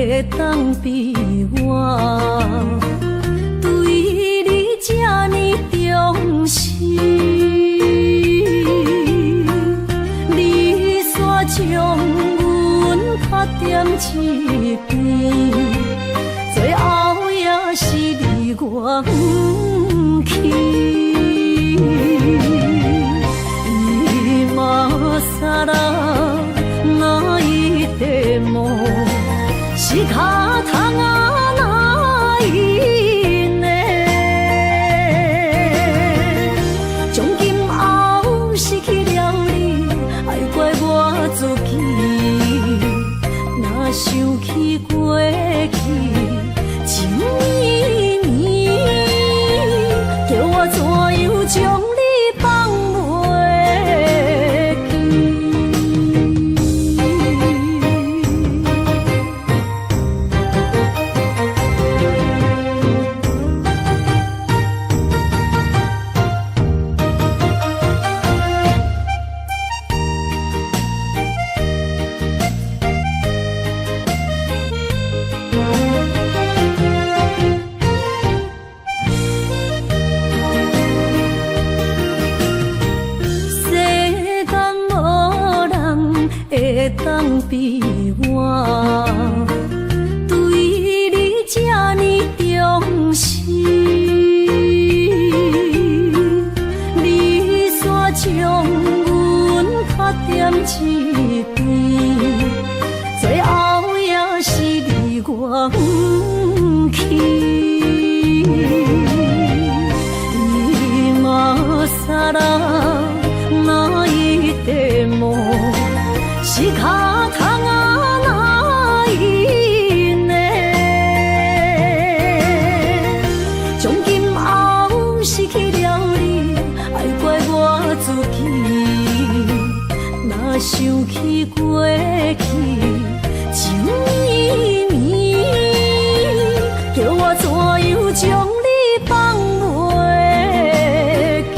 会当比我对你这呢重视，你煞将阮拍点一边，最后也是你我不去。今さら泣いても仕方がないね。从今后失去了你，爱怪我自己。若想起过去情绵绵，叫我怎样将你放袂记？会当比我对你这呢重视，你煞将阮拍点一边，最后也是你我不去。今さら泣いても仕方がないね。从今后失去了你，爱怪我自己。若想起过去情绵绵，叫我怎样将你放袂记？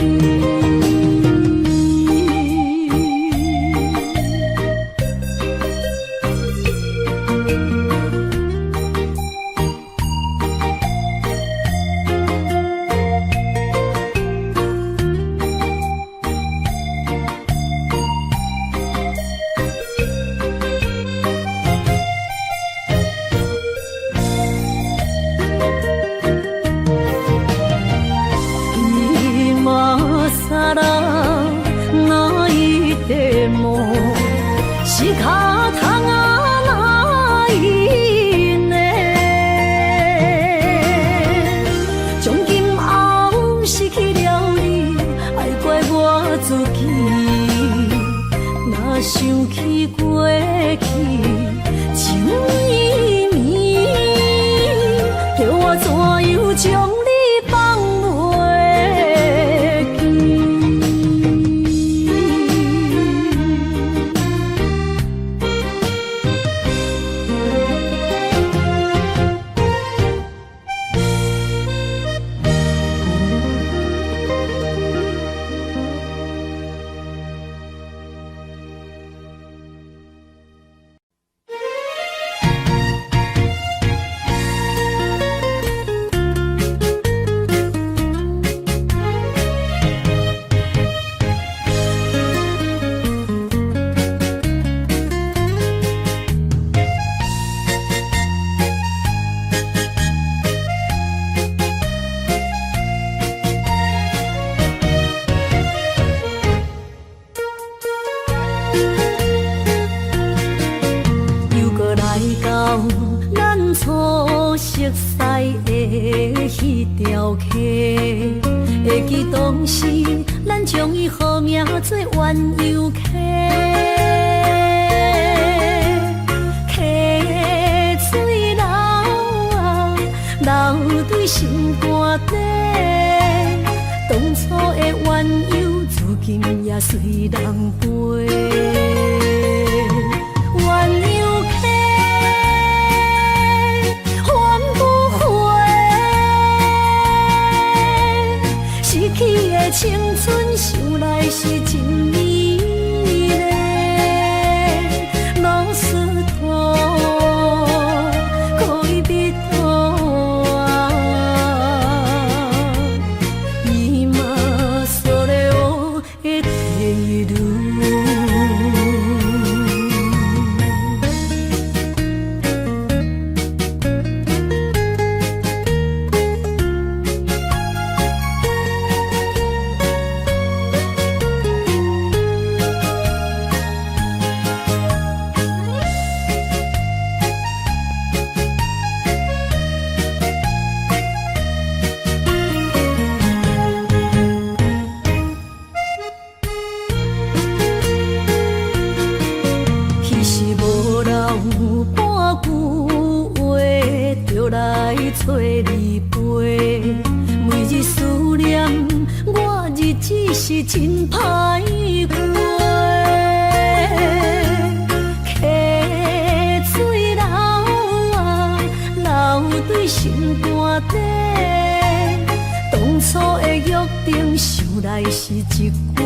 今さら泣いても仕方がないね。从今后失去了你，爱怪我自己。若想起过去情绵绵，叫我怎样将你放袂记？咱初熟悉的迄条溪，会记当时咱将伊号名做鸳鸯溪。溪水流啊，流对心肝底。当初的鸳鸯，至今也随人陪。鸳鸯溪。失去的青春，想来是真美丽。老师徒倒来找你陪。每日思念，我日子是真歹过。溪水流啊，流对心肝底。当初的约定，想来是一句话。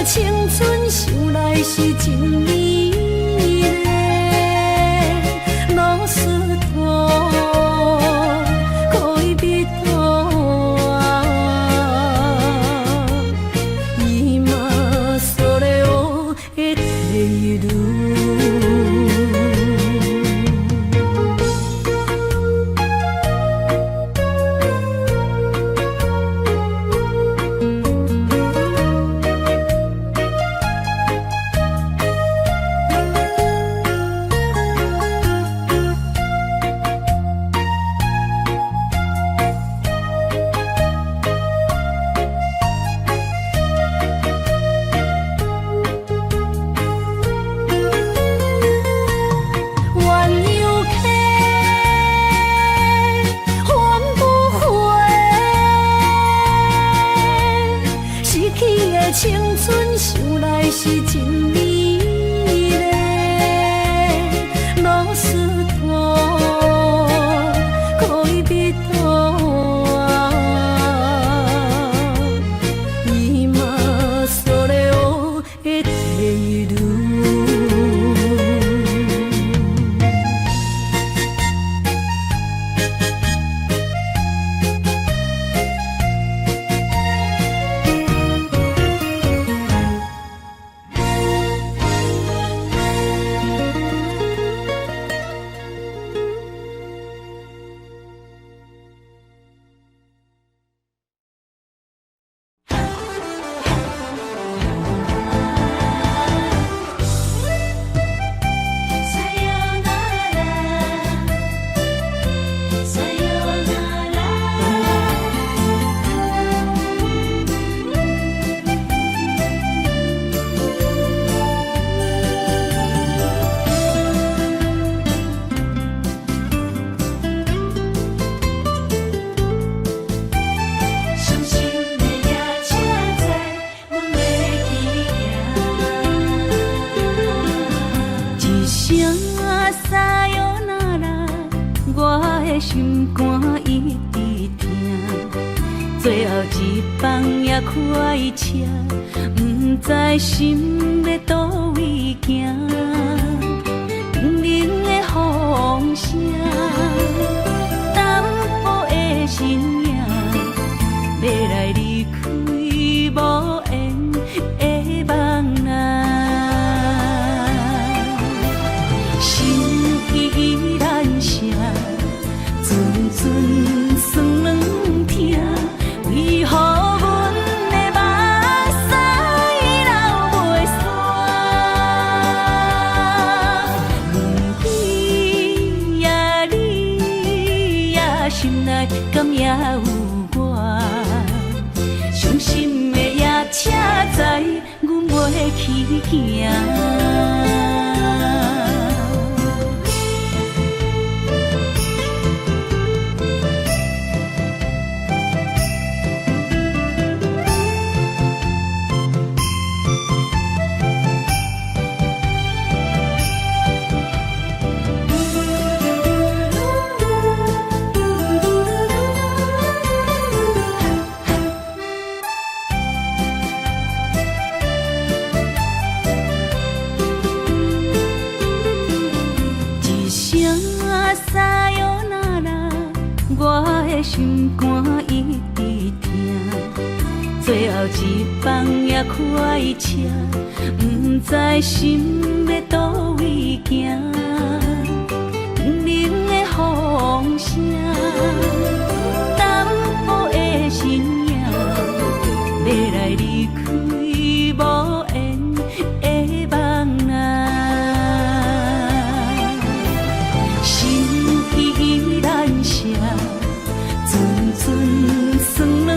青春想来是真美丽，老师徒可以比拖啊，伊嘛所了我的地路。青春想来是真美丽，老师徒可以比拖啊，伊嘛锁了我的地路。心肝一直疼，最后一放也开车，不知心要倒位行。冷冷的风声，淡薄的身影，要来离开无缘的梦啊，心依然声。阵阵酸软疼，为何阮的目屎流袂煞？问你呀，你呀，心内敢也有我？伤心的夜车载，阮袂去行。心肝一直疼，最后一放也开车，不知心要倒位行。冷冷的风声，淡薄的身影，要来离开无缘的梦啊，心依然声。阵阵酸软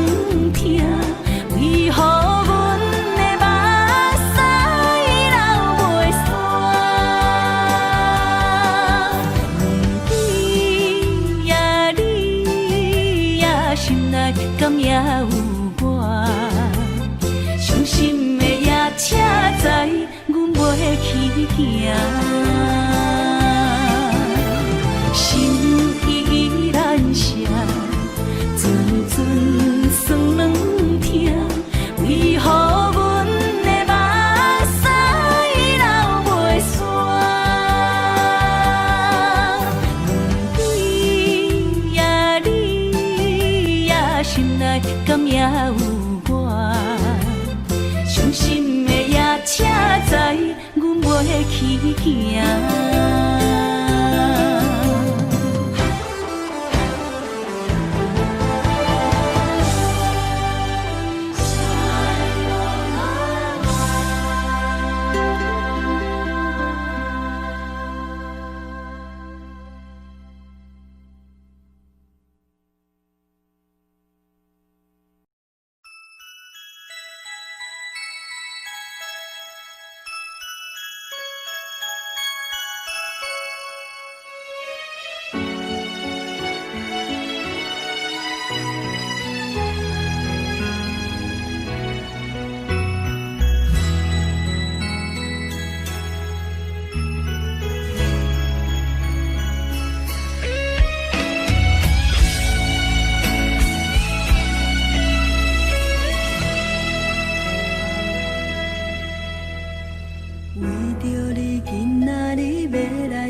心内敢也有我？伤心的夜车载，阮袂去行。心依然舍，阵阵酸软痛，为何阮的目屎流袂煞？问对呀，你呀，心内敢也有我？伤心的夜车载，阮袂去行。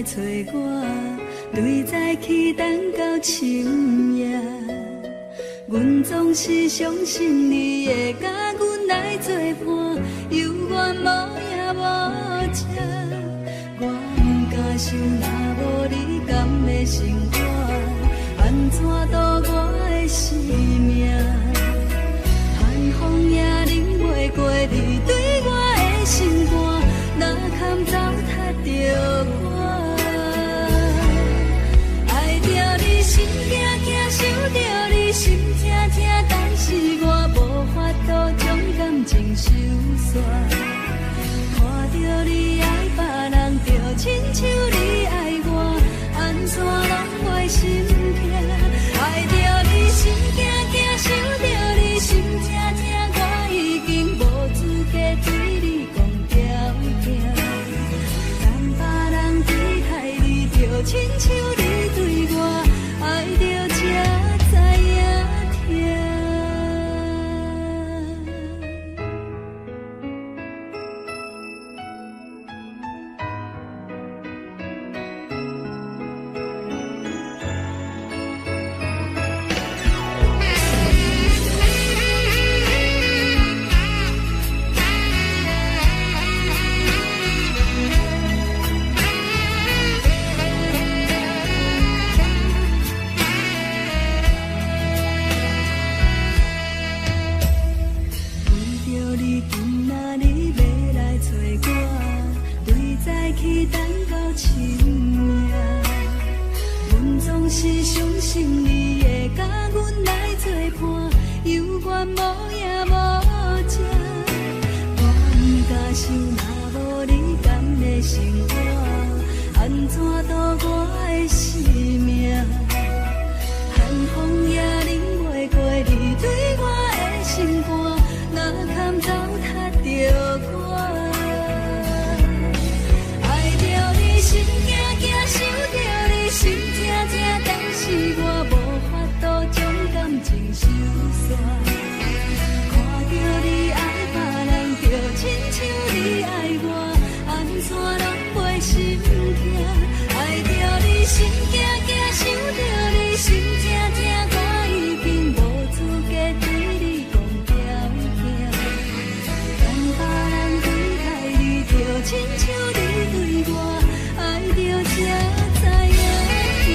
找我，对早起等到深夜，阮总是相信你会甲阮来作伴，犹原无影无迹。我不敢想，若无你甘的生活，安怎度我的生命？寒风也忍袂过你对我的心肝，哪堪糟蹋着我？心惊惊，想着你心痛痛，但是我无法度将感情收煞。看着你爱别人，就亲像你爱我，安怎拢袂心痛？爱着你心惊惊，想着你心痛痛，我已经无资格对你讲条件。但别人对待你，就亲像你对我。爱着才知影痛。是相信你会甲阮来作伴，犹原无影无迹。我不敢想，若无你甘的生活，安怎度我的生命？寒风也忍袂过你对我的心肝，哪堪糟蹋着我？爱着你心惊惊，想着你心痛痛，但是我无法度将感情收煞。看着你爱别人，就亲像你爱我，安怎拢袂心痛？爱着你心惊惊，想着你心痛痛，我已经无资格对你讲条件。但别人对待你，就亲像你对我，爱着才知影痛。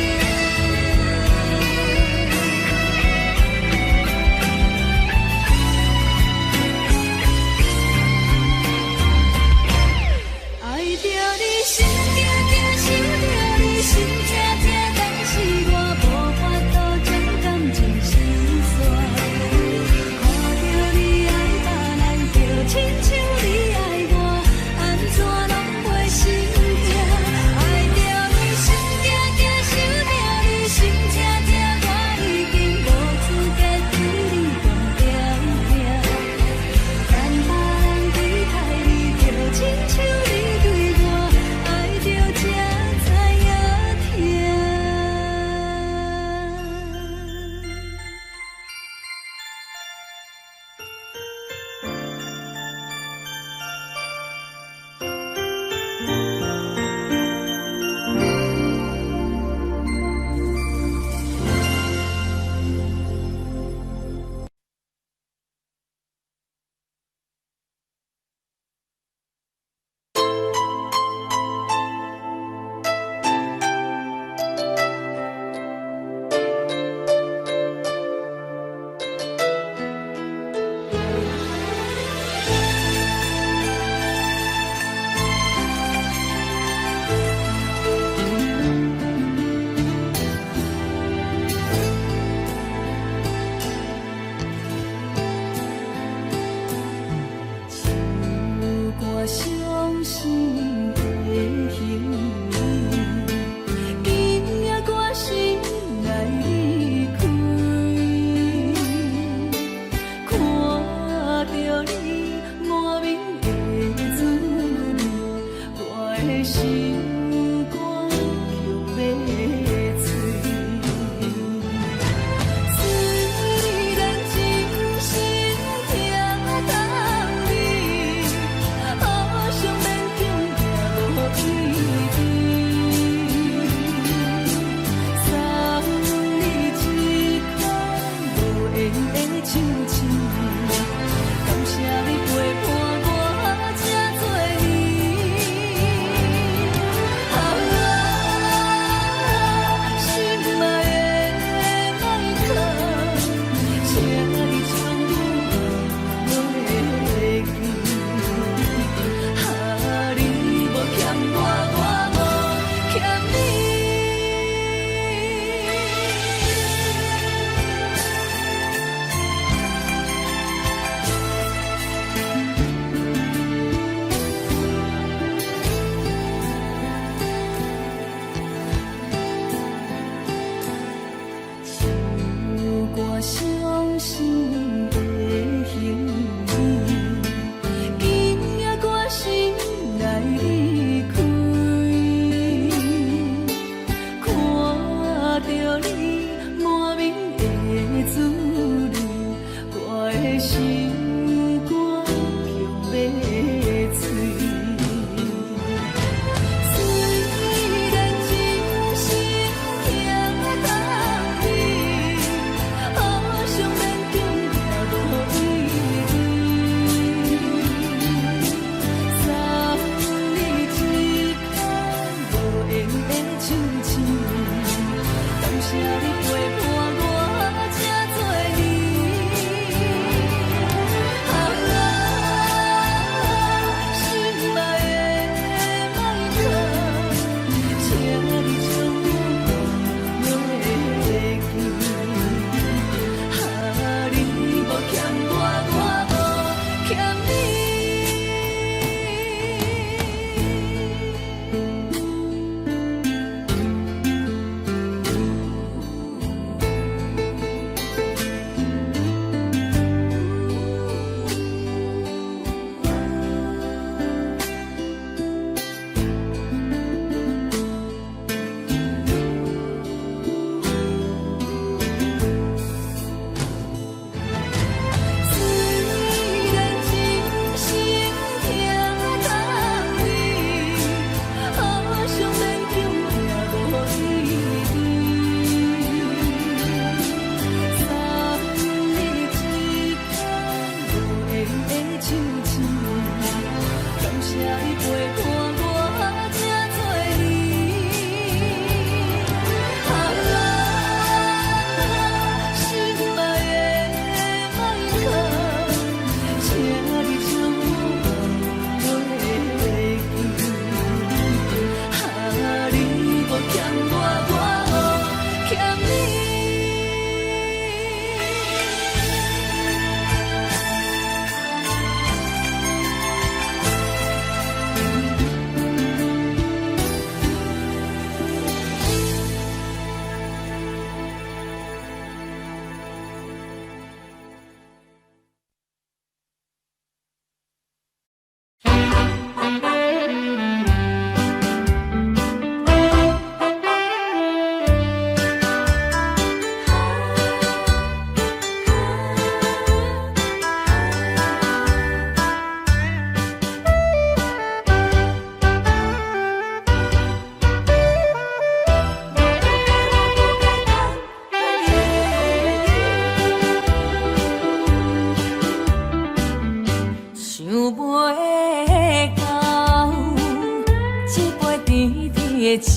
的酒，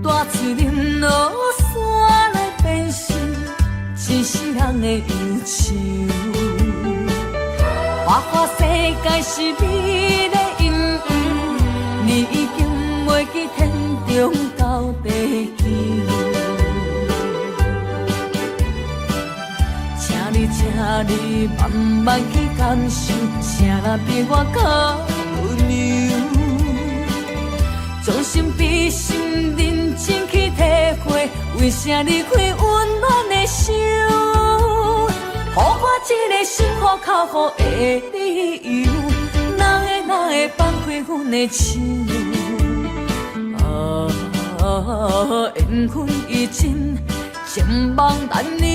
大嘴饮落山来变成一世人的忧愁。花花世界是你的阴影，你已经袂记天中到地球。请你慢慢去感受，谁人比我较温柔？将心比心，认真去体会，为啥离开温暖的手？予我一个心花靠乎的理由，哪会放开阮的手？缘分已尽，情梦难留。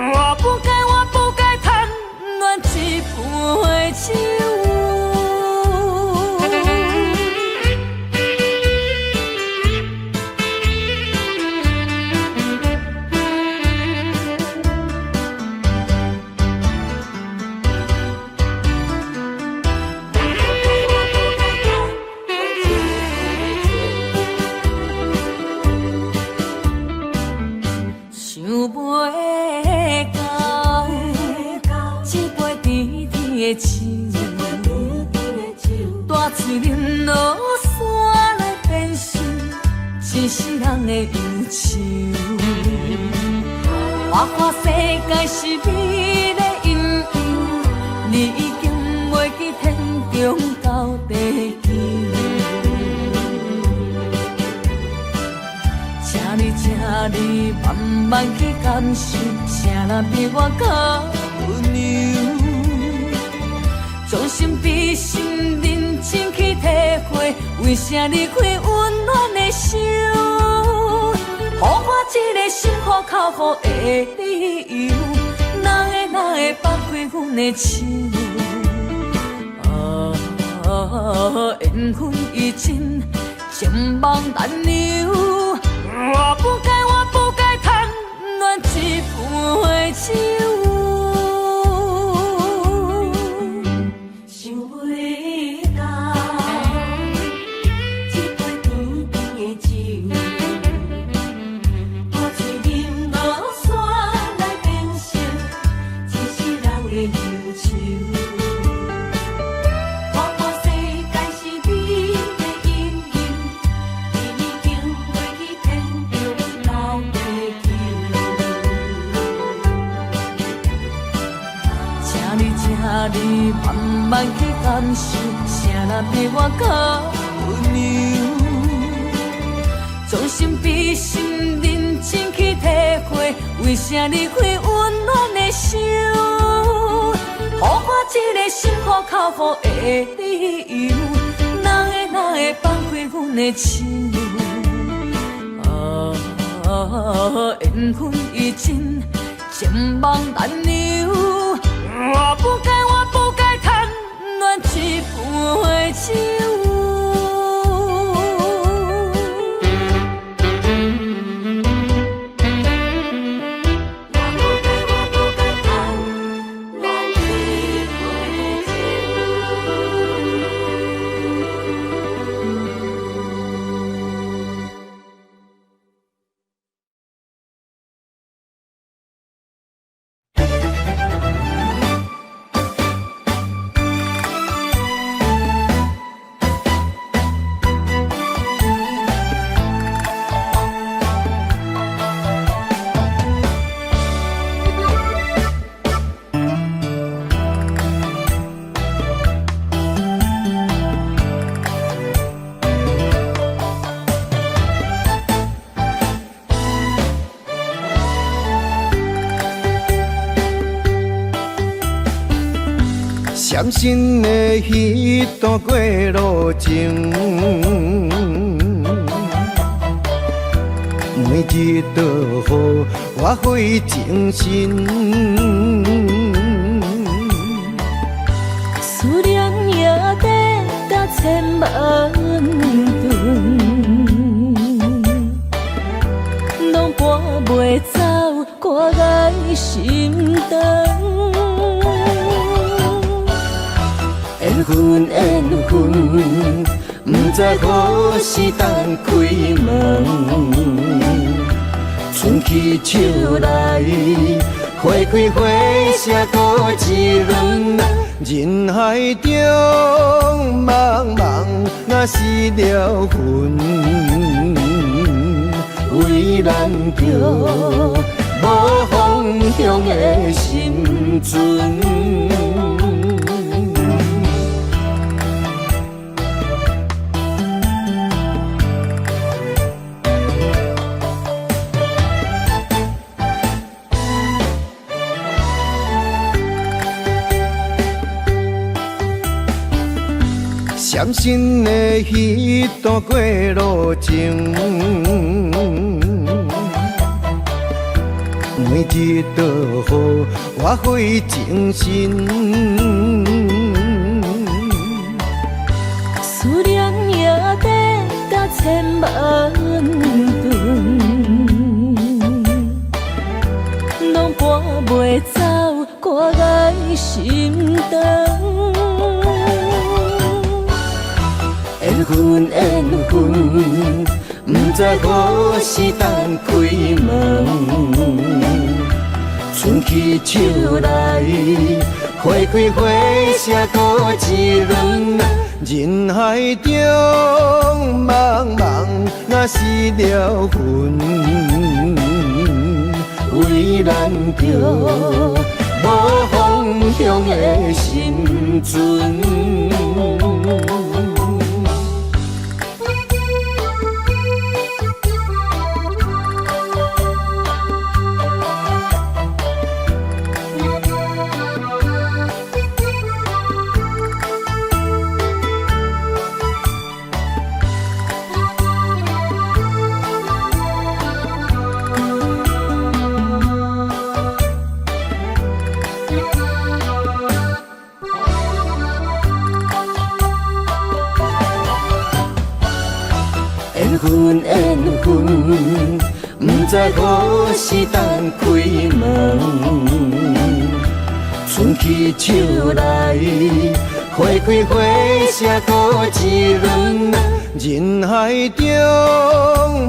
我不该贪恋一杯酒。大嘴饮落山来变成一世人的忧愁。花花世界是你的阴影，你已经袂记天中到地球。请你慢慢去感受，谁人比我较温柔？将心比心，认真去体会，为啥离开温暖的手？予我一个心花靠乎的理由，哪会放开阮的手？缘分已尽，情梦难留。我不该贪恋一杯酒。你慢慢去感受，谁人比我较温柔？将心比心，认真去体会，为啥离开温暖的手？予我一个心花靠乎的理由，哪会放开阮的手？缘分已尽，情梦难留。我不该贪恋一杯酒。伤心的彼段过路情，每日都予我费精神。思念也得到千万吨，拢搬袂走我的心肠。缘分不知何时当开门。春去秋来，花开花谢搁一轮。人海中茫茫，若是了魂，为咱着无方向的心存。闪身的彼段过路情，每日都予我费精神。思念也得到千万吨，拢搬袂走我爱心肠。缘分缘分，不知何时当开门。春去秋来，花开花谢搁一轮。人海中茫茫，若是了魂，为咱着无方向的心存。缘分缘分，不知何时当开门。春去秋来，花开花谢搁一轮。人海中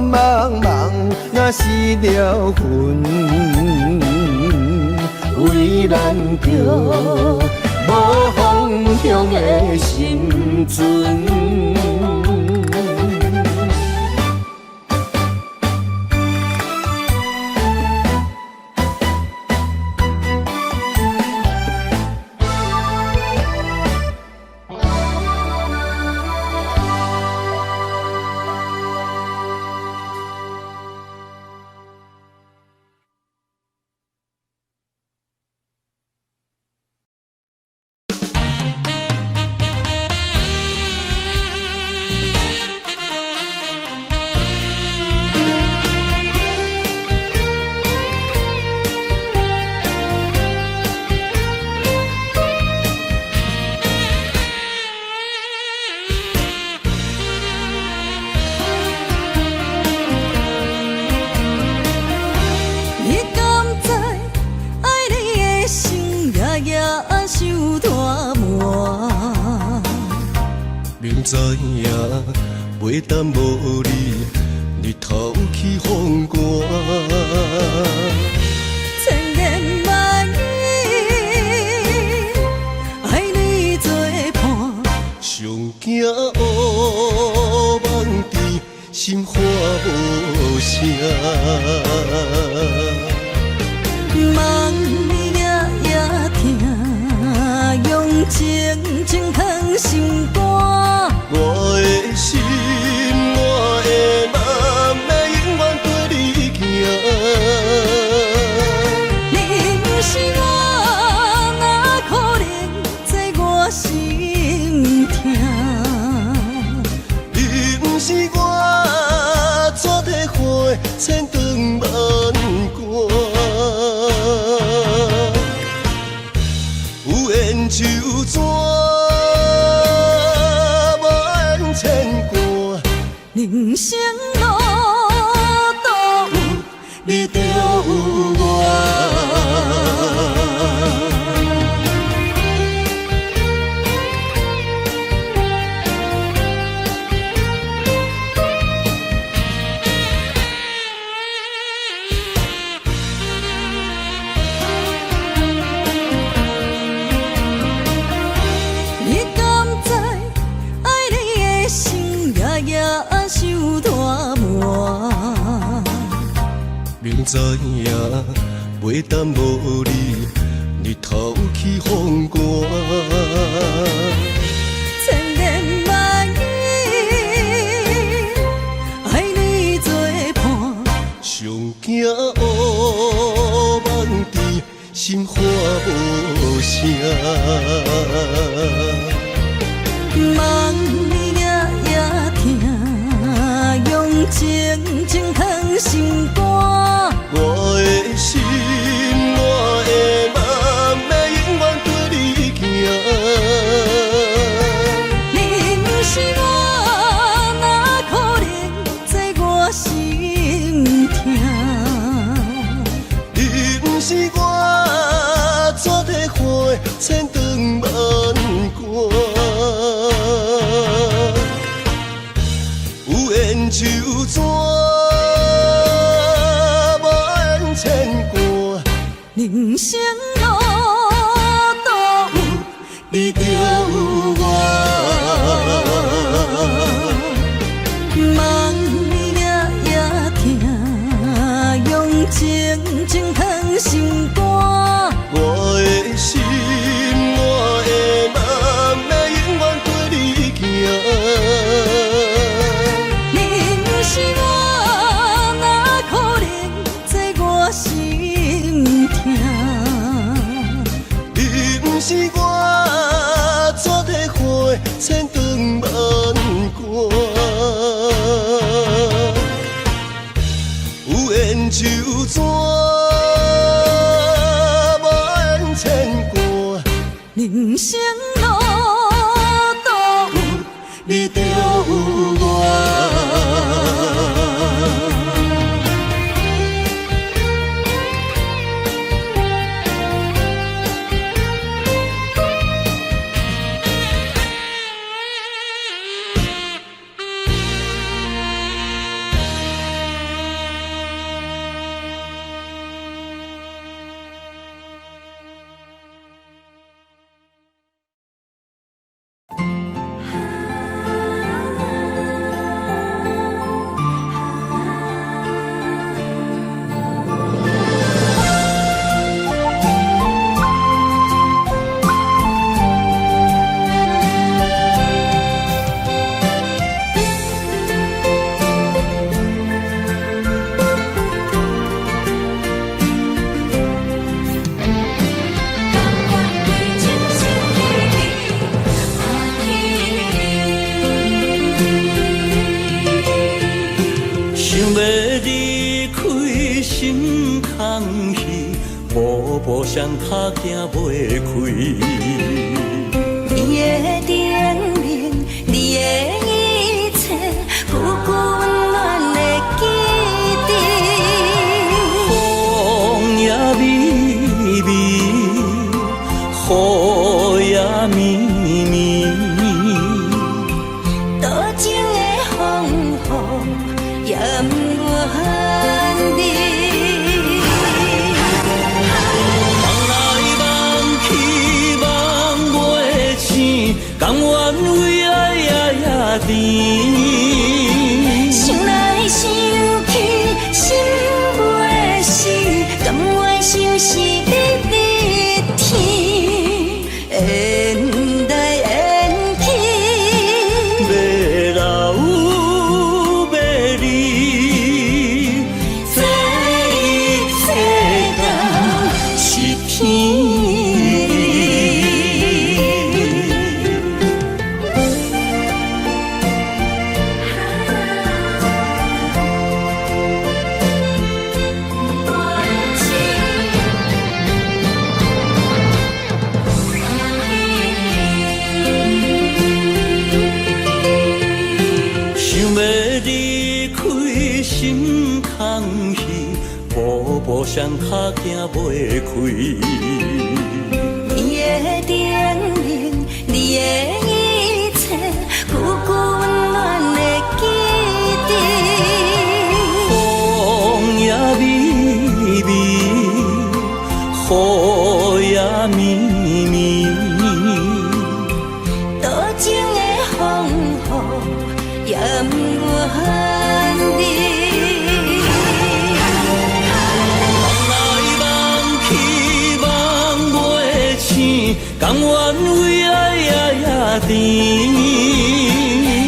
茫茫，若是了魂，为咱着无方向的心存。明知影袂当无你，日头起风寒。千言万语，爱你作伴，上惊乌梦甜，心花无声。梦你也听，用情情藏心肝。我的心，我的梦，要永远跟你行。你不是我，哪可能在我心痛？你不是我，怎体花千长万关？有缘就怎？人生路途，你就有我。知影，袂当无你，日头起风寒。千言万语，爱你作伴。上惊乌梦伫心喊无声。梦你夜听，用情情藏心肝。我的心，我的梦，要永远跟你行。你不是我，哪可能做我心痛？你不是我，怎地花千丈万关？有缘就怎？人生路都有你就有我，梦你夜听，用情情藏心肝。我的心，我的梦，要永远跟你行。你不是我，哪可能做我心痛？你不是我，怎地花千丈万关？有缘就怎？万千关。人生路都有你就有我。步上脚行袂开。你的叮咛，你的一切，久久温暖的记忆。风也微微，雨也绵绵，多情的风雨也不愿离。甘愿为爱夜甜，想来想去心袂死，甘愿相思日日天，缘来缘去，要老要离，这一世人是天。步上脚行袂开，你的叮咛，你的一切，久久温暖的记忆。风也微微，雨也绵绵，多情的风雨也不愿离。甘愿为爱也甜。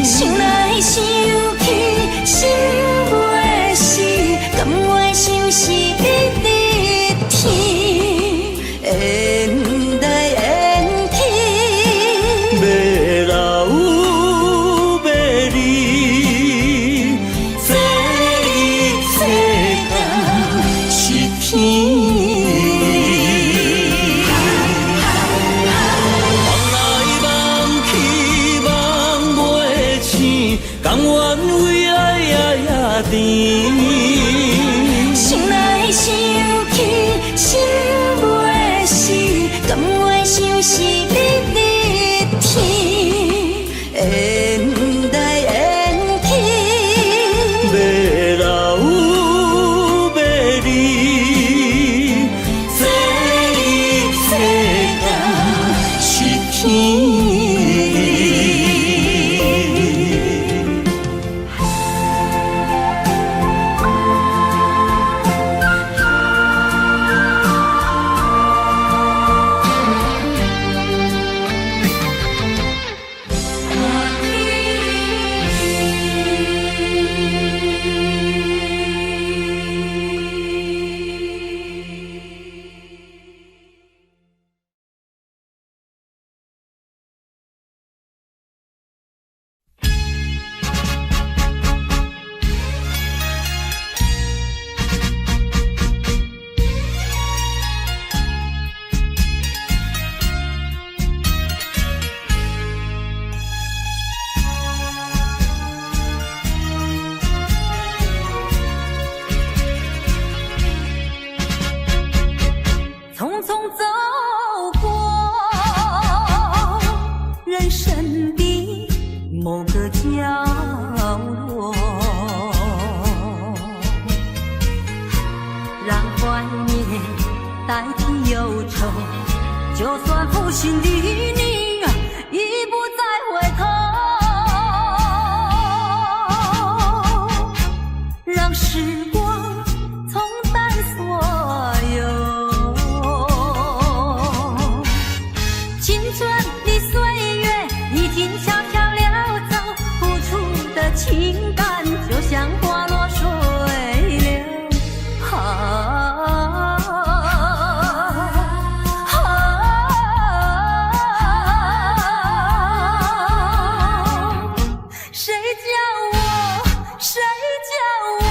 想来想去，心袂死，甘愿相思一日天，缘来缘去，要留要离，这一世间是天。甘愿为爱也甜，想来想去，心袂死，甘愿相思一日天，缘来缘去，要留要离，这一世间是天。某个角落，让怀念代替忧愁，就算负心的你已不再回头，让时光冲淡所有青春的岁月，已经悄悄溜走，付出的情感就像花落水流。谁叫我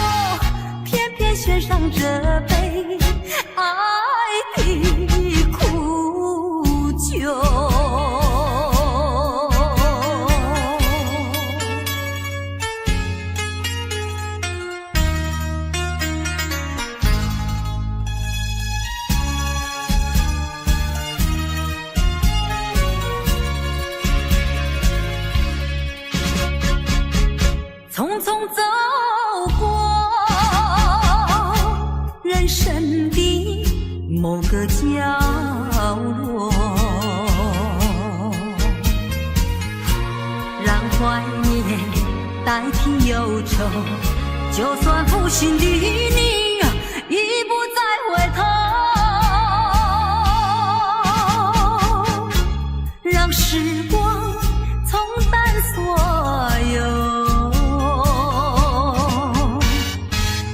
偏偏选上这杯爱的苦酒？匆匆走过人生的某个角落，让怀念代替忧愁，就算负心的你已不再回头，让时光冲淡所有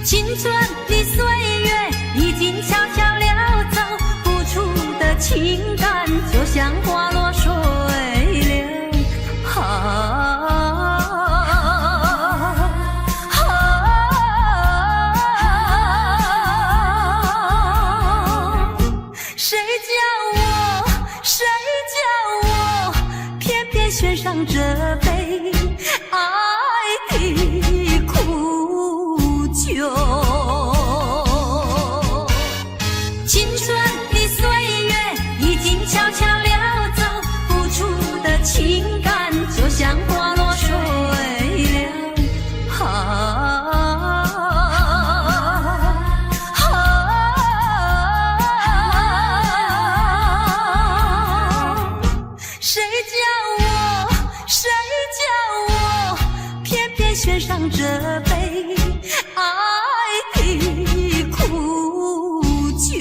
青春的岁月，已经悄悄溜走，付出的情感就像花落水流。谁叫我偏偏选上这杯爱的苦酒？青春的岁月已经悄悄溜走，付出的情感就像花落水流。谁叫我偏偏选上这杯爱的苦酒？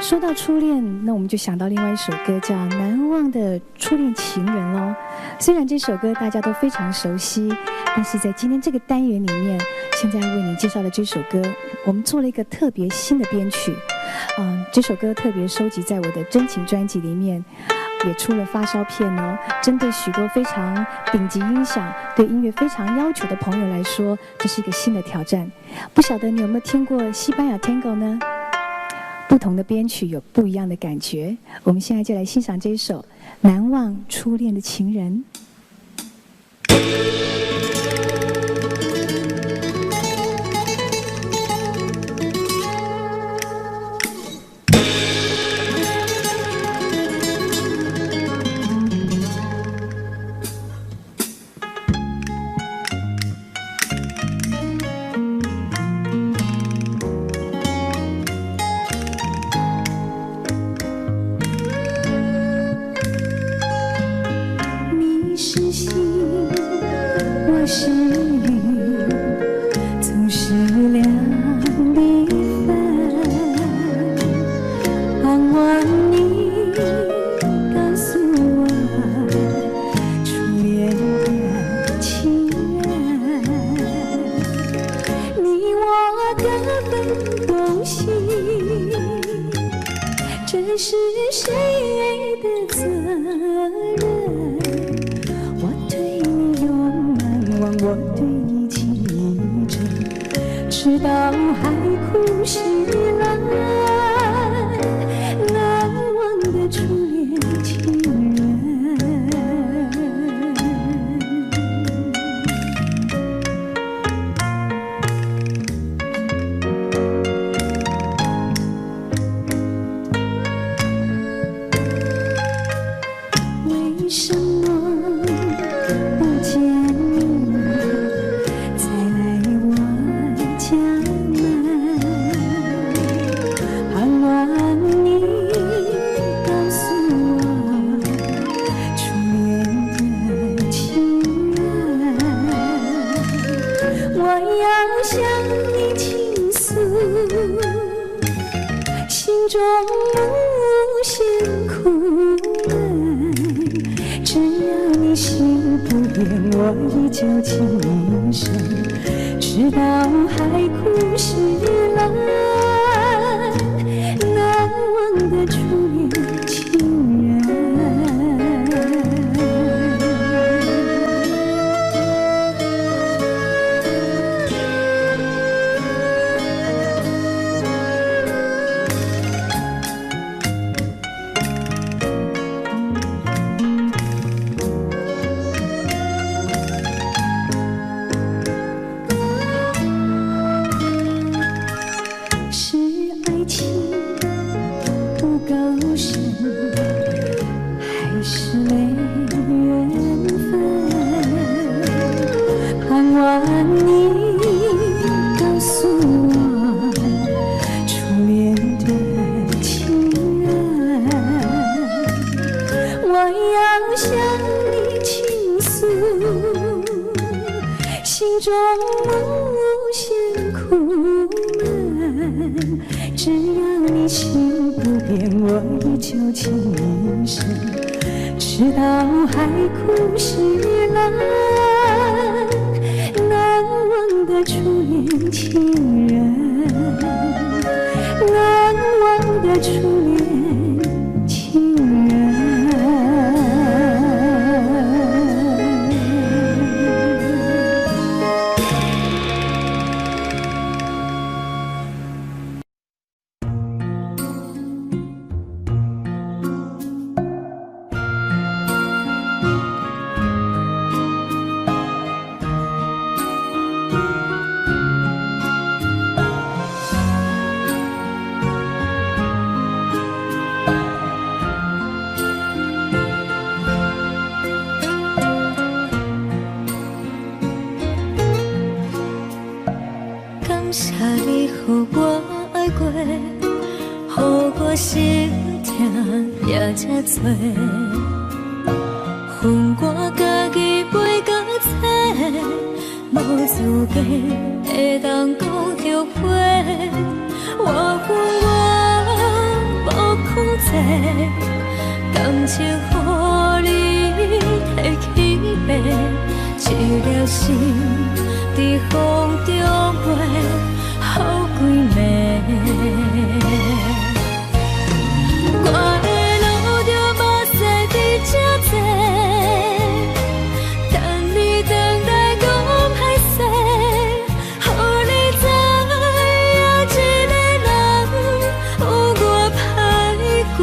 说到初恋，那我们就想到另外一首歌，叫《难忘的初恋情人》咯。虽然这首歌大家都非常熟悉，但是在今天这个单元里面，现在为你介绍的这首歌，我们做了一个特别新的编曲。这首歌特别收集在我的真情专辑里面，也出了发烧片哦。针对许多非常顶级音响、对音乐非常要求的朋友来说，这是一个新的挑战。不晓得你有没有听过西班牙 Tango 呢？不同的编曲有不一样的感觉。我们现在就来欣赏这一首《难忘初恋的情人》。我情予你提起白，一粒心在风中飞，好几暝。我的路着目屎伫这多，等你回来讲歹势，予你知影一个人有我歹过。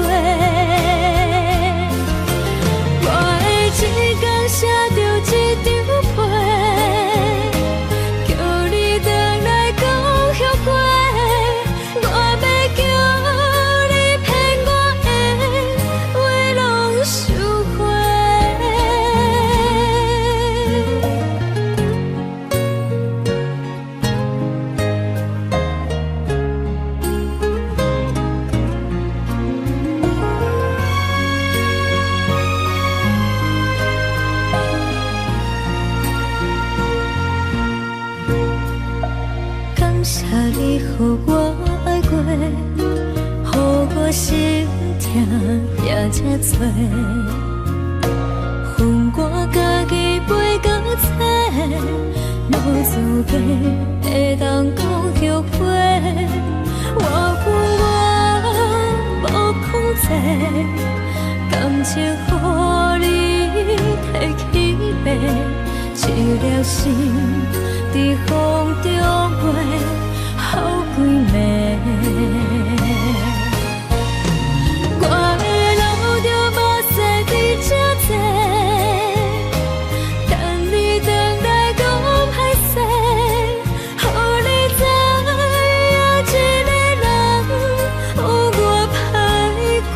我的一天写着一张被，叫你回来讲后悔。我要叫你骗我的话拢收回。感谢你予我爱过，予我心痛也这多，恨我家己袂到切，无资格会当讲后悔。我恨我无控制，感情予你提起白，一粒心在风中飞，好几暝。我的路着目屎伫这多，等你回来讲歹势，予你知影一个人有我歹过。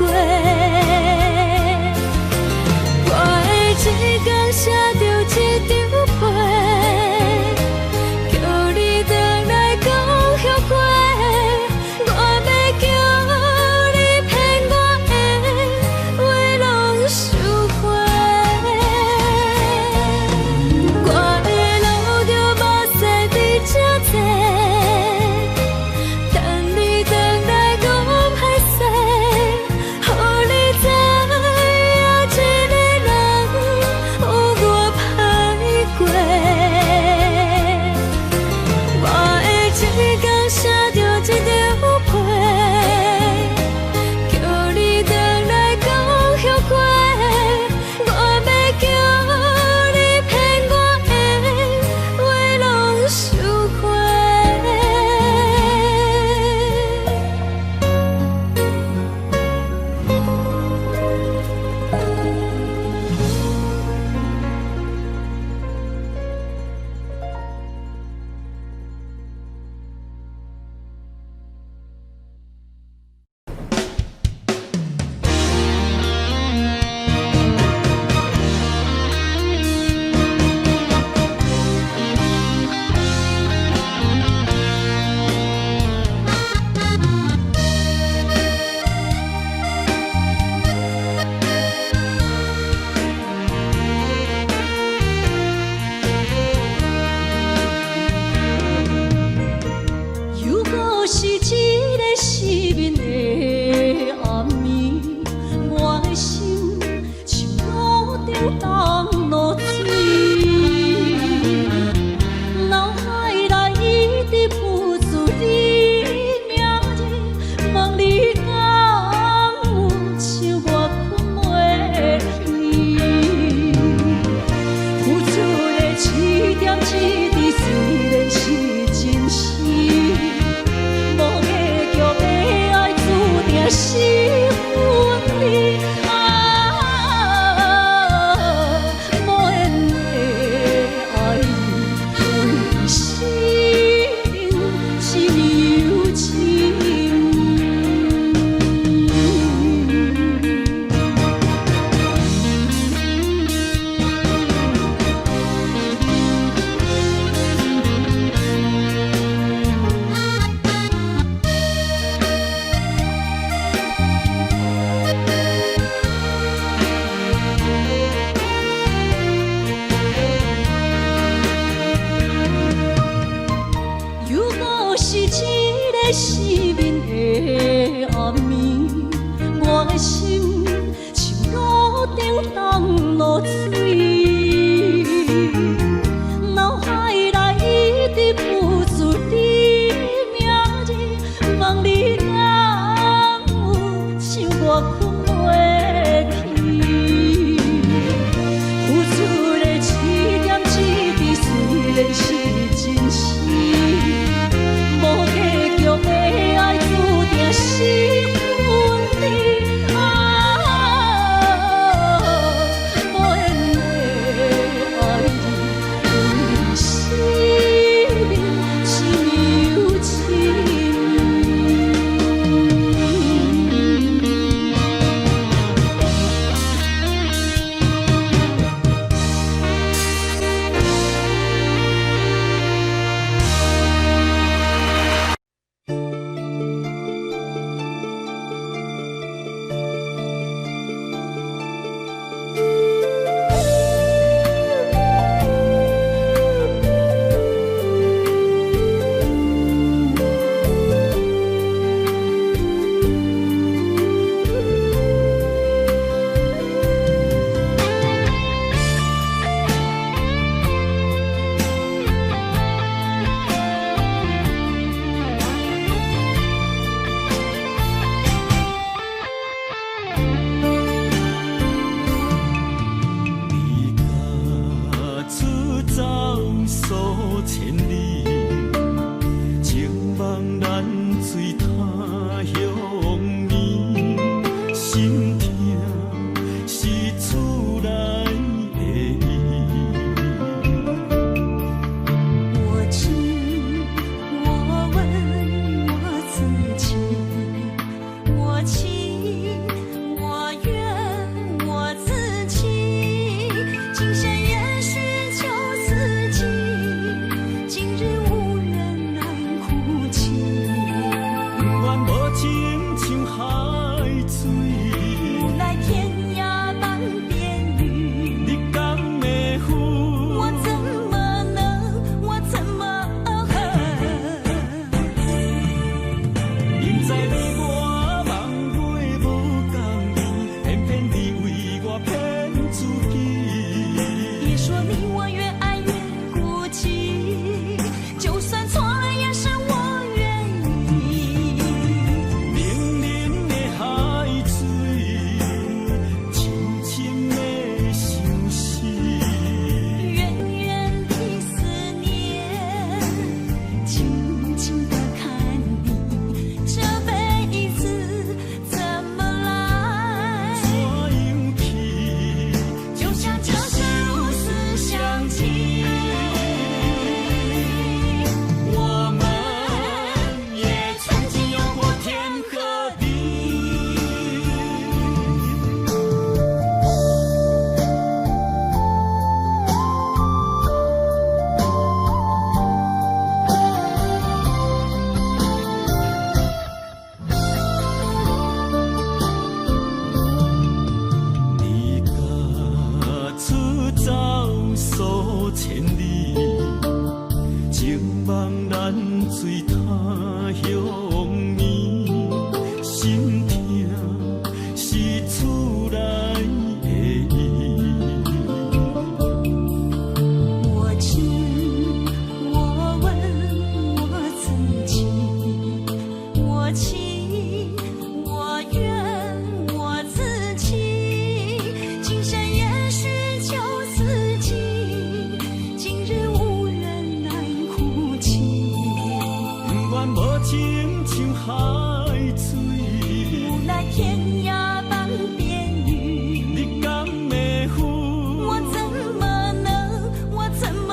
我的一天写着一张被，叫你回来讲后悔。我要叫你骗我的话拢收回。我的路着目屎伫这多，等你回来讲歹势，予你知影一个人有我歹过。我的一天写着一张被，叫你回来讲后悔。我要叫你骗我的话拢收回。如果是一个失眠的暗暝，我的心像路中东落水，脑海内一直浮出你名字，望你敢有像我困袂去，付出的一点一滴虽然是真实。无假叫被爱注定是分离无缘的爱为心是有情。失眠的暗暝，我的心像路走数千里，情望咱水他乡眠，心痛是厝内的伊。我知，我问我自己，我情我愿我自欺，今生也许秋四季，今日无缘难哭泣。不愿无情像海水，无奈天涯半边雨，你敢会负？我怎么能，我怎么因在你我梦回无共伊，偏偏你为我骗自己。别说你我越爱越孤寂，就算错了也是我愿意。冷冷的海水，深深的相思。远远的思念，静静的看你，这辈子怎么来？怎样去？就像这生无死相契，我们也曾经有过天和地。你甲出走数千里，情望咱水他乡眠，心痛是厝内的伊。我知，我问我自己，我情我愿我自欺，今生也许秋四季，今日无缘难哭泣。不愿无情像海水，无奈天涯半边雨，你敢会负？我怎么能，我怎么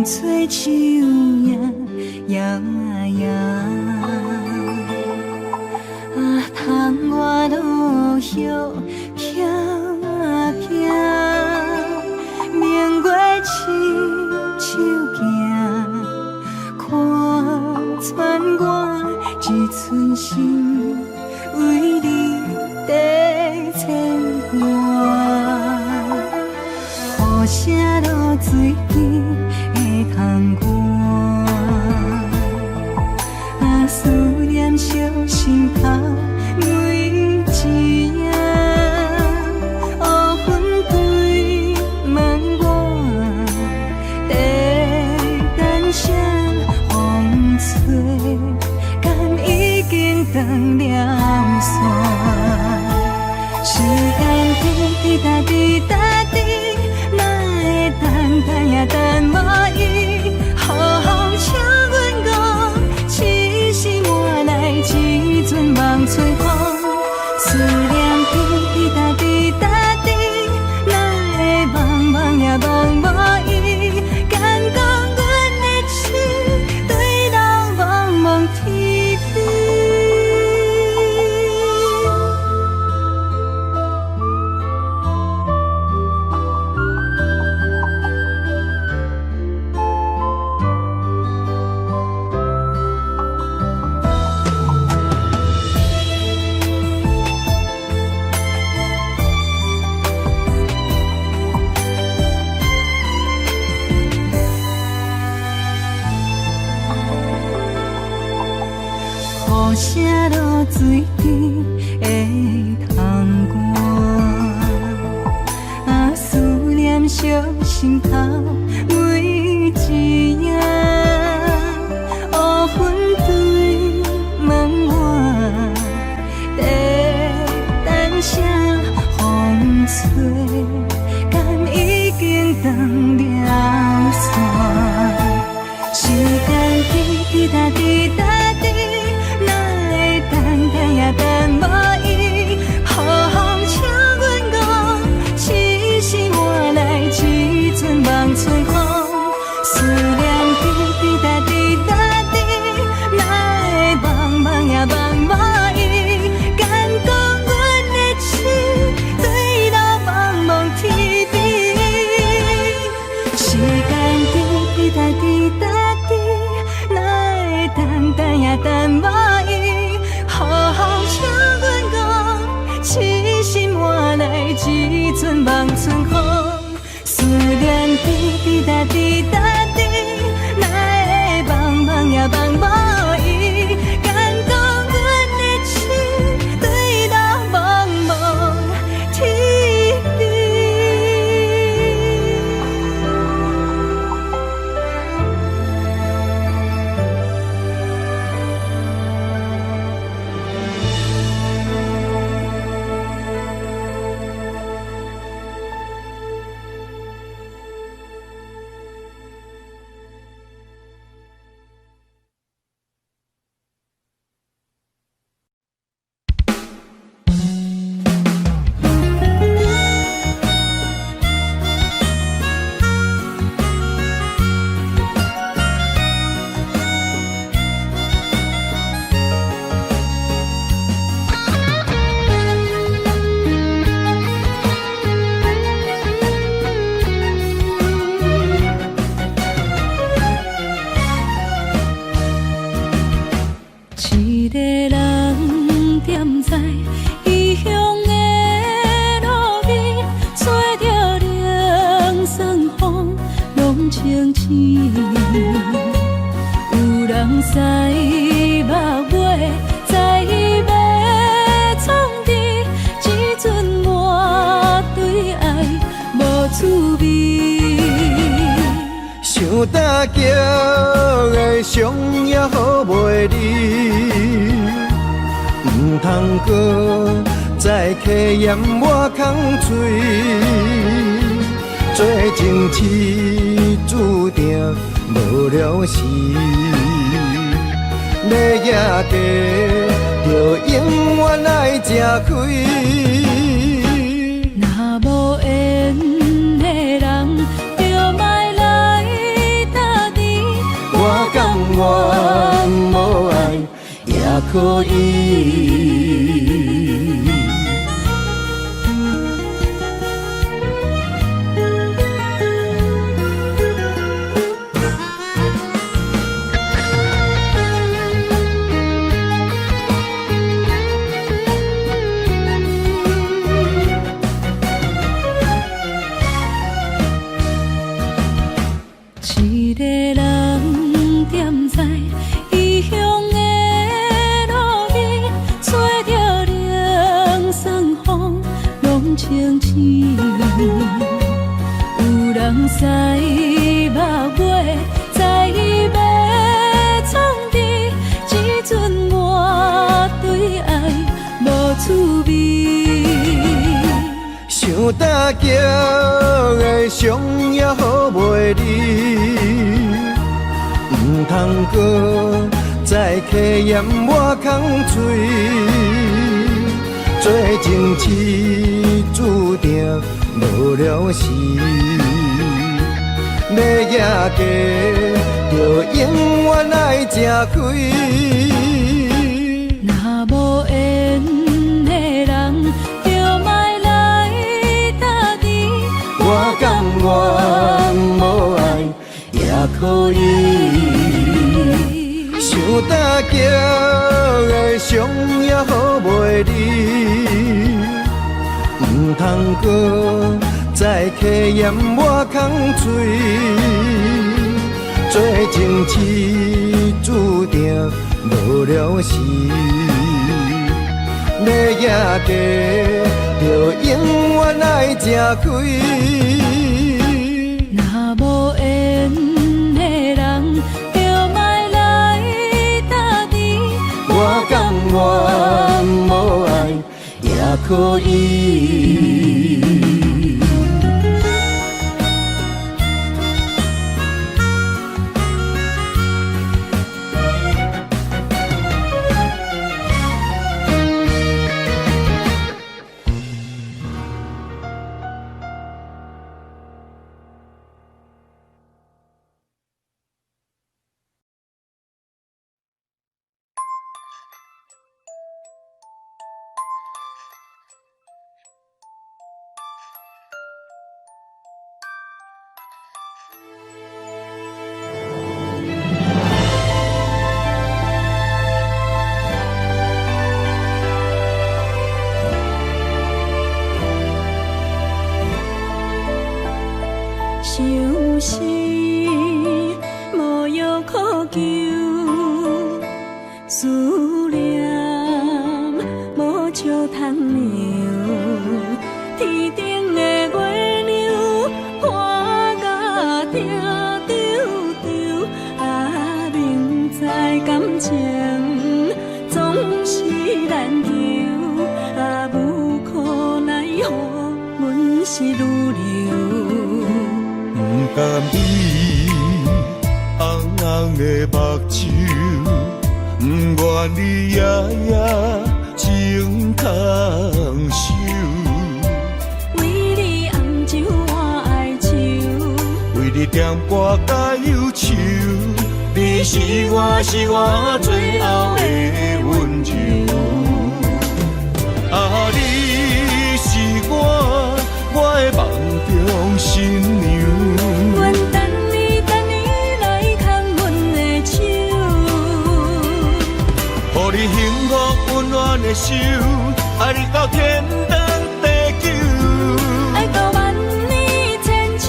吹树叶摇啊摇，啊，窗外落叶飘啊飘，明月亲手行，看穿我一寸心，为你地牵挂。雨声落水边的窗外，啊，思念烧心头每一夜。乌云对问我，地等谁风吹，敢已经断了线。时间滴答滴答滴，哪会等也等无伊？好好请阮讲，痴心换来一阵梦吹风。思念滴答滴答滴，哪会茫茫也茫无伊？敢讲阮的痴，对人茫茫天边。雨声落水边的窗外，啊，思念烧心头每一夜。乌云对问我，地等谁风吹，敢已经断了线。时间滴答滴答滴，等也等无伊，好好请阮讲，痴心换来一阵梦春风。思念滴答滴答滴，哪会茫茫也茫无伊？敢讲阮的痴，对到茫茫天边。时间滴答滴答滴，哪会等也等无伊？好好请阮讲，痴心换来一阵梦春风。思念滴答滴答滴，哪会茫茫也茫无伊？敢讲阮的痴，对到茫茫天边。一个人踮在异乡的路边，吹着凉爽风，拢清醒。有人驶马尾，在要创治，一阵满对爱无滋味。想搭桥的伤也好袂离，唔通搁再客嫌我空嘴，做情痴注定无了时，要野地就永远爱吃亏。若无缘的人，就莫来可以。一个人踮在异乡的路边，吹着凉爽风，拢清醒。有人驶马尾，在要创治，只准我对爱无趣味。想搭桥的伤也好袂离，唔通搁再客嫌我空嘴，做情痴注定无了时，要野家就永远爱吃亏。若无缘的人，就莫来搭敌。我甘愿无爱也可以，想搭桥的伤也好袂离，唔通搁再客嫌我空嘴，做情痴注定无了时，要野家就永远爱吃亏。若无缘的人，就莫来搭敌。我甘愿无爱也可以。想是无药可救，思念无笑通留。天顶的月亮看甲定丢丢，啊，明知感情总是难求，啊，无可奈何，阮是愈留。不甘伊红红的目睭，不愿你夜夜情空守。为你红酒换哀愁，为你点歌甲忧愁，你是我最后的温柔。啊，你是我的梦中新娘。阮等你来牵阮的手，予你幸福温暖的手，爱你到天长地久，爱到万年千秋，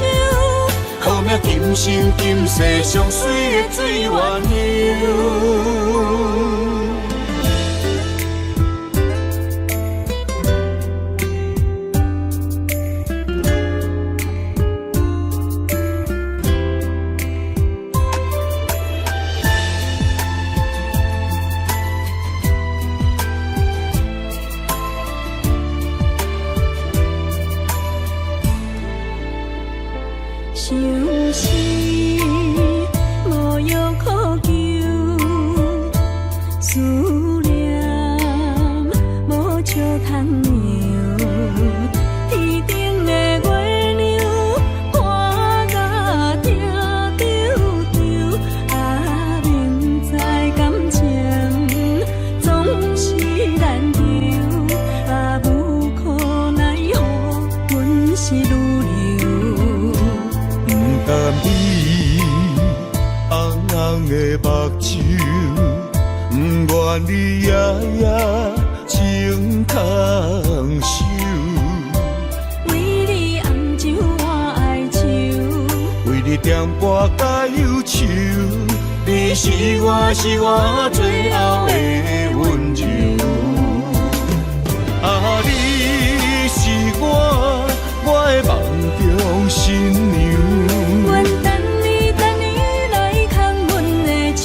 好命今生今世上水的水源流。想是无药可救，思念无笑通留。天顶的月亮看甲定丢丢，啊，明知感情总你红红的目睭，不愿你夜夜情空守。为你红酒换哀愁，为你点歌甲忧愁，你是我最后的温柔。啊，你是我的梦中新娘。阮等你来牵阮的手，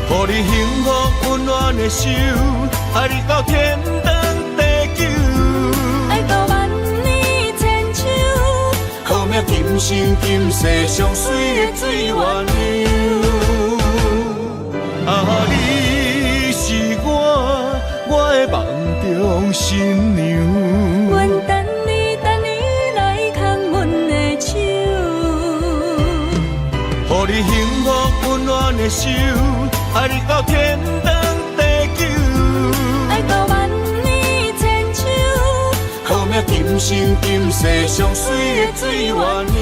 予你幸福温暖的手，爱你到天长地久。爱到万年千秋，好命今生今世上水的水鸳鸯。啊，你是我的梦中新娘。阮等你来牵阮的手，予你幸福温暖的手，爱你到天长地久。爱到万年千秋，好命今生今世上水的水鸳鸯。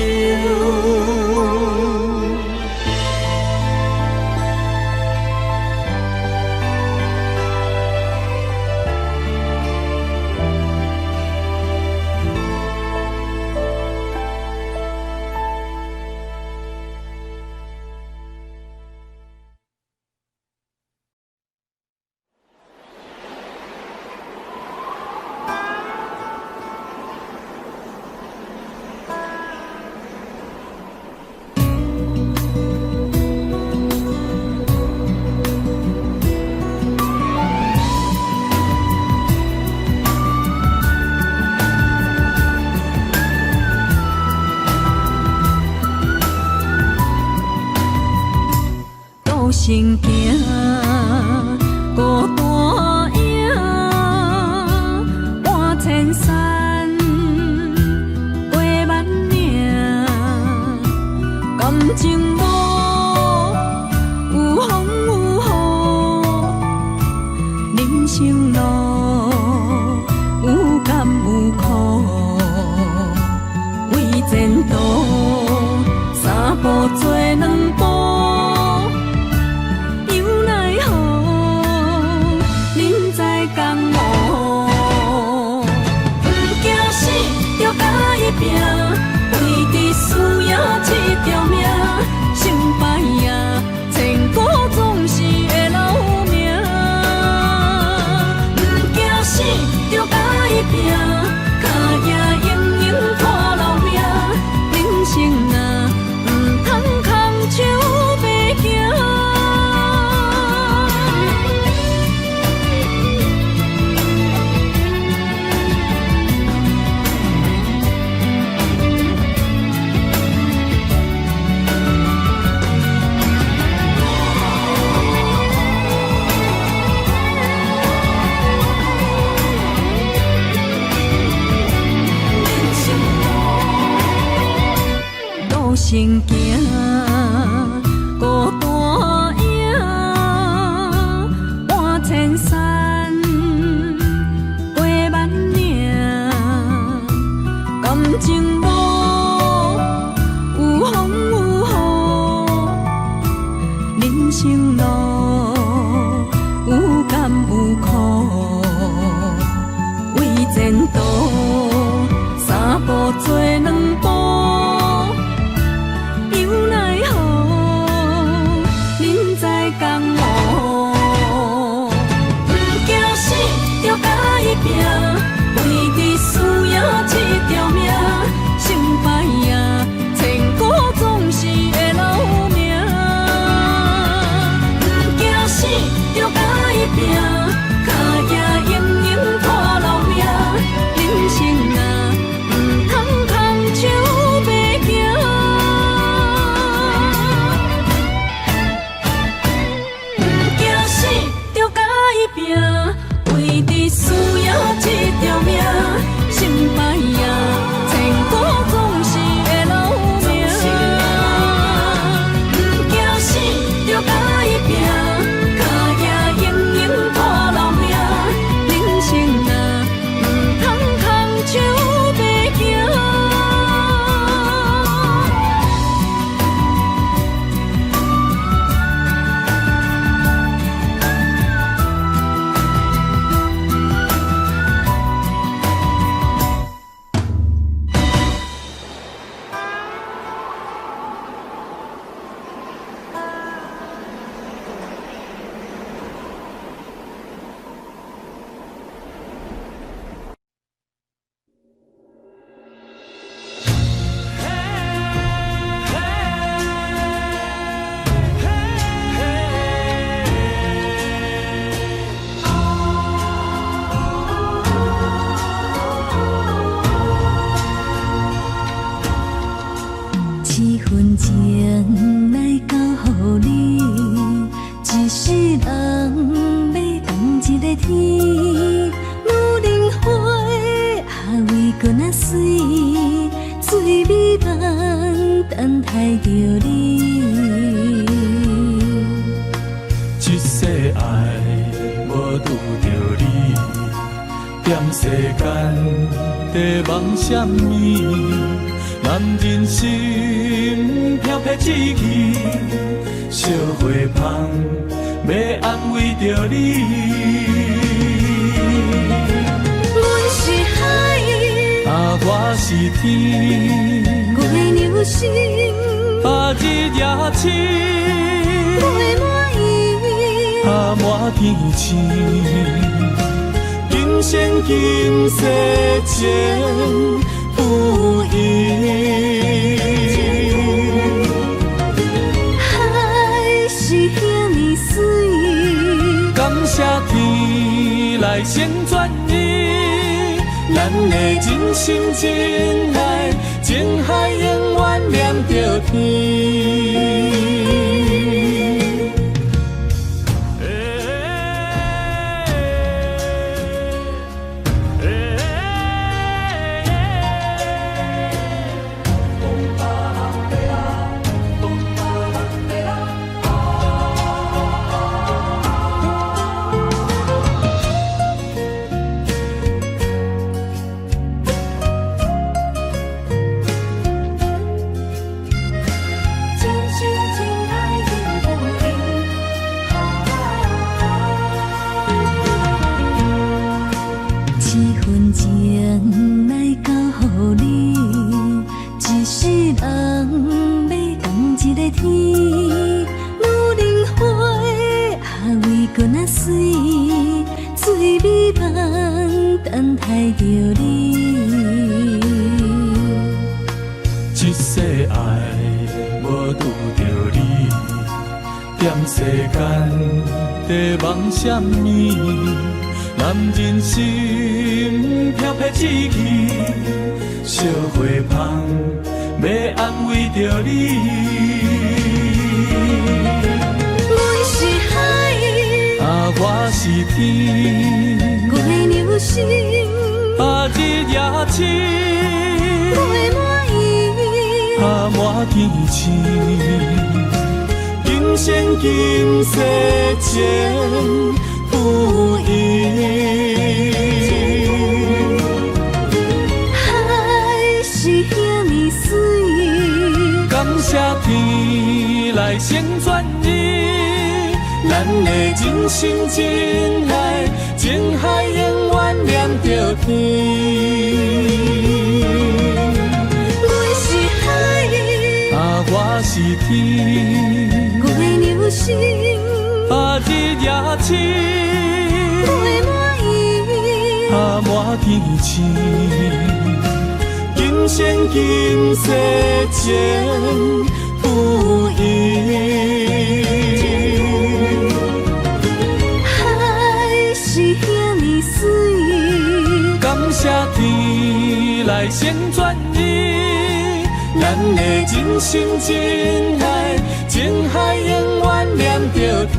孤身行，孤单影，半千山，过万岭，感情无有风有雨，人生路有甘有苦，为前途三步做两步。拼，为伫输赢这条命，成败赢，千古总是会留名。不惊死，就甲伊拼，脚也硬硬拖老命。人生啊，唔通空手白行。身行，孤单影，半千山，过万岭，感情无有风有雨，人生路有甘有苦，为前途三步做两步。拼，为伫输赢这条命，成份情来交予你，一世人要共一个天。女人花还为搁那水，水美梦等待着你。一世爱无拄着你，踮世间在梦什么？男人心飘撇志气，小花香要安慰着你。阮是海，我是天，月流星，日夜星，月满意，满天星。今生今世情不移。海是遐尼水，感谢天来成全你，咱的真心真爱，情海永远连着天。情来交予你，一世人要共一个天。女人花还为搁那水，水美梦等待着你。一世爱无拄着你，踮世间在梦什么？男人心飘撇志气，小花香要安慰着你。阮是海，我是天，月流星，日夜星，月满意，满天星。今生今世情不移。海是遐尼水，感谢天来成全你，咱的真心真爱，情海永远连着天。阮是海，我是天，月流星，日夜星，月满意，满天星。今生今世情不移。海是遐尼水，感谢天来成全你，咱的真心真爱，情海永远连着天。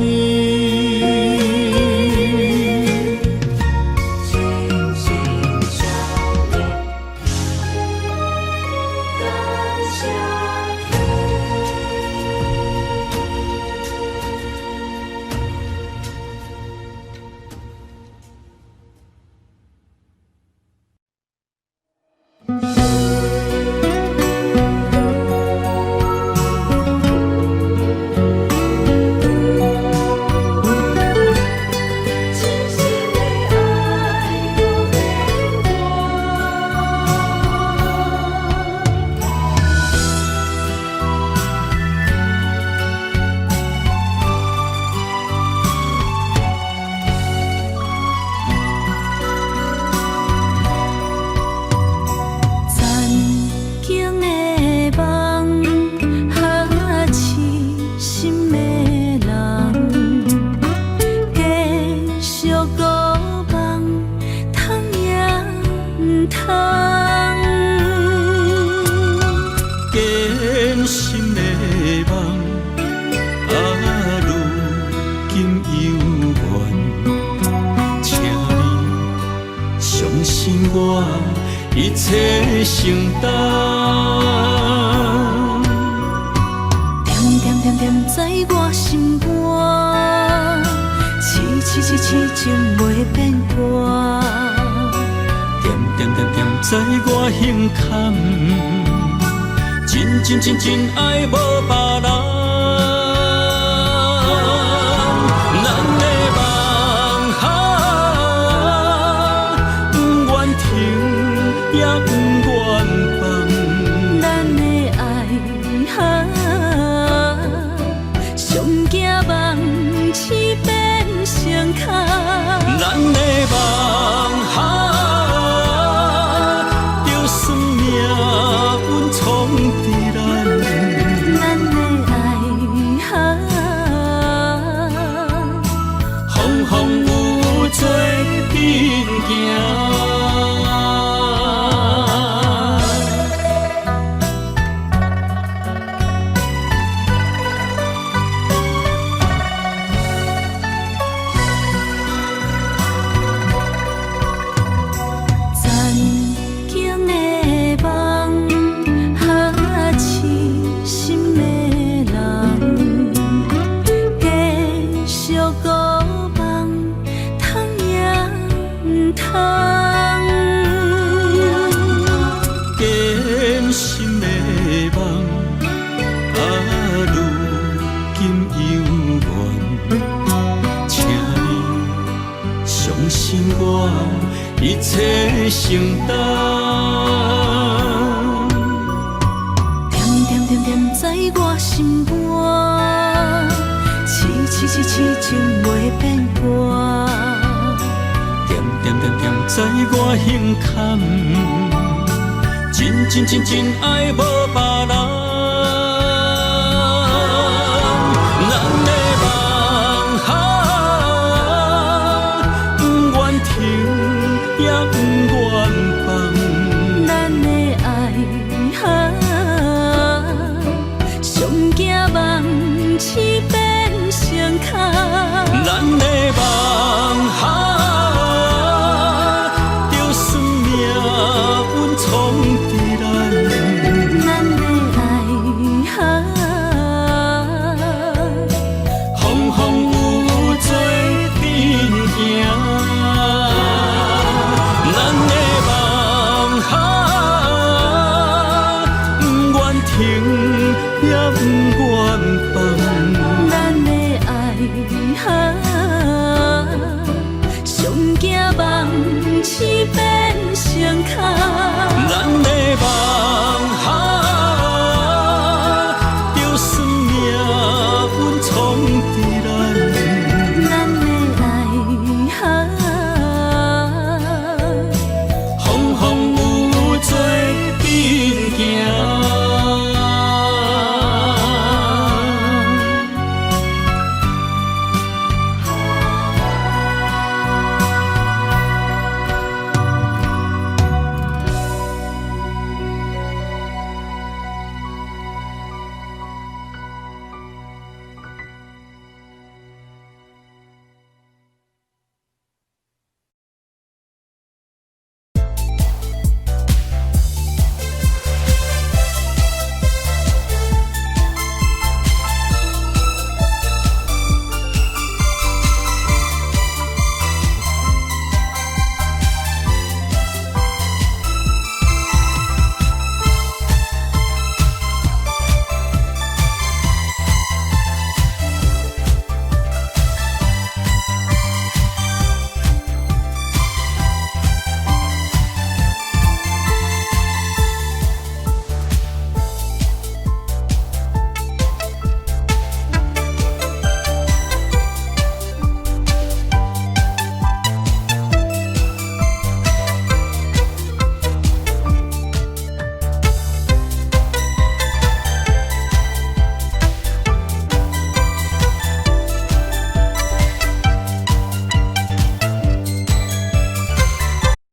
承担。点点点点在我心肝，痴情袂变卦。点点点点在我胸坎，真爱无别人。咱的梦哈，不愿停也不愿放。咱的爱哈，上惊梦痴变成空。咱的梦哈，就算命运冲敌咱。咱的爱哈，风雨做阵行。一切承担，点点点点在我心肝，痴情袂变卦。点点点点在我胸坎，真爱无别人。咱的梦哈，不愿停。也不愿放，咱的爱哈，上惊梦痴变成空。咱的梦哈，就算命运冲敌咱。咱的爱哈，风雨做阵行。咱的梦哈，不愿停也不愿放。咱的爱哈。